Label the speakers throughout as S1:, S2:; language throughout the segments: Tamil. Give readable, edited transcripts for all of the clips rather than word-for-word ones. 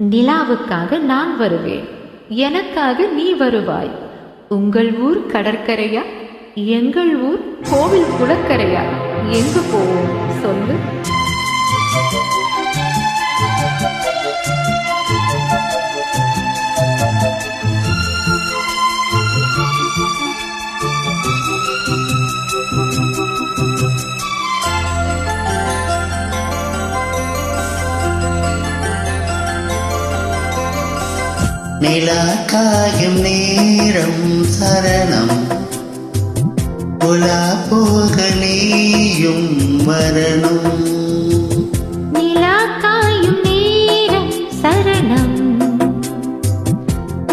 S1: நிலாவுக்காக நான் வருவேன், எனக்காக நீ வருவாய். உங்கள் ஊர் கடற்கரையா, எங்கள் ஊர் கோவில் குளக்கரையா, எங்கு போவோம் சொல்லு.
S2: நிலா காயும் நேரம் சரணம், உலா போக நீயும் வரணும்.
S1: நிலா காயும் நேரம் சரணம்,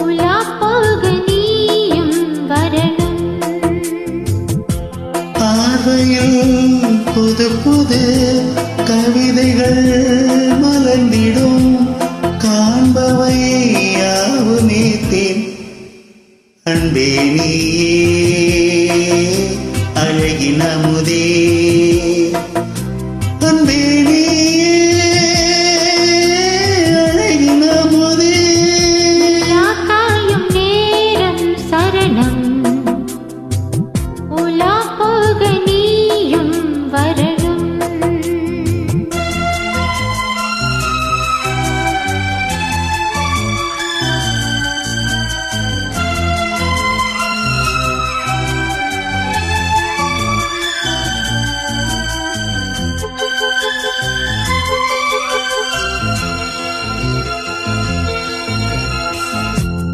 S1: உலா போக நீயும் வரணும்.
S2: பார்வையில் புது புது கவிதைகள் மலர்ந்திடும், காண்பவை யாவுமே தேன். அன்பே நீயே அழகின் அமுதே, அன்பே நீயே அழகின் அமுதே.
S1: நிலா காயும் நேரம் சரணம், உலா போக நீயும் வரணும்.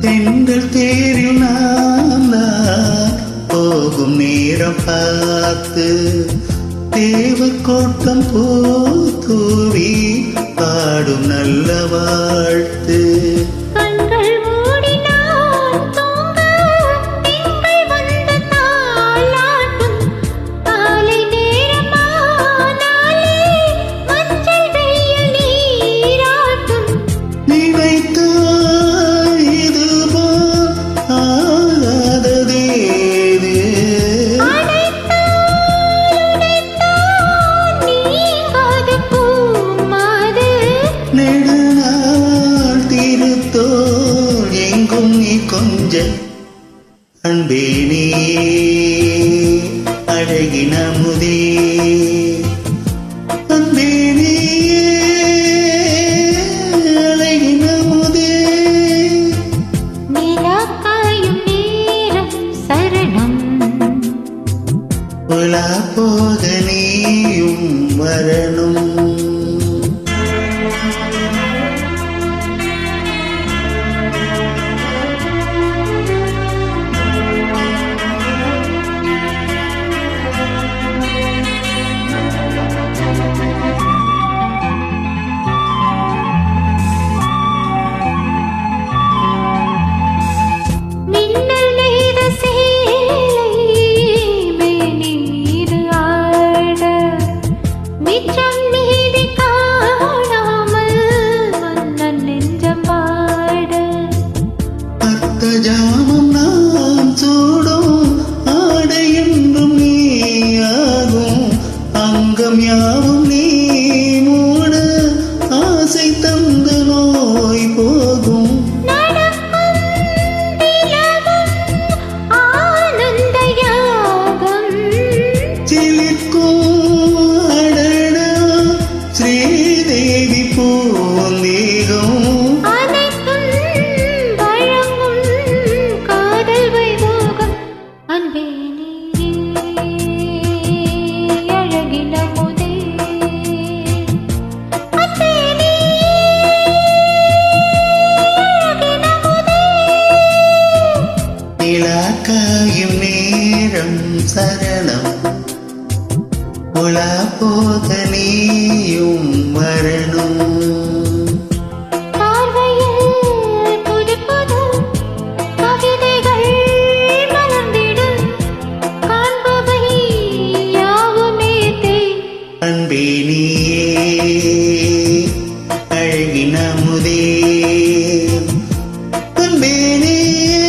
S2: பெண்கள் தேரில் நாம் போகும் நேரம் பார்த்து, தேவக்கோட்டம் பூத்தூவி பாடும் நல்ல வாழ்த்து.
S1: கண்கள் மூடினால் தூங்க திங்கள் வந்து தாலாட்டும், காலை நேரமானாலே மஞ்சள் வெயில் நீராட்டும்.
S2: நினைத்தால் இதுபோல் ஆகாததேது,
S1: நீங்காத பூமாது.
S2: நெடுநாள் திருத்தோள் எங்கும் நீ கொஞ்ச. அன்பே நீயே அழகின் அமுதே, அன்பே நீயே அழகின் அமுதே.
S1: நிலா காயும் நேரம் சரணம்,
S2: உலா போக நீயும் வரணும்.
S1: மின்னல் நெய்த சேலை மேனி மீது ஆட, மிச்சம் நீதி காணாமல் மன்னன் நெஞ்சம் பாட.
S2: அத்த ஜாமம் நாம் சூடும் ஆடை என்றும் நீயாகும், அங்கம் யாவும் நீ மூட ஆசை தந்த நோய் போகும்.
S1: நடக்கும் திலகம் ஆனந்த யாகம்,
S2: சிலிர்க்கும் அடடா ஸ்ரீதேவி பூந்தேகம்.
S1: அனைத்தும் வழங்கும் காதல் வைபோகம். அன்பே நீயே அழகின் அமுதே, அன்பே நீயே அழகின் அமுதே.
S2: நிலா காயும் நேரம் சரணம், உலா போக நீயும் வரணும்.
S1: பார்வையில் புது புது கவிதைகள் மலர்ந்திடும், காண்பவை யாவுமே தேன்.
S2: அன்பே நீயே அழகின் அமுதே, அன்பே நீயே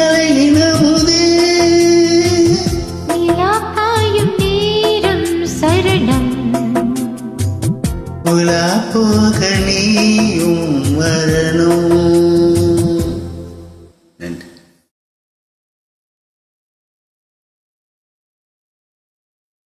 S2: அழகின் அமுதே.
S1: நிலா காயும் நேரம் சரணம்,
S2: உலா போக நீயும் வரணும்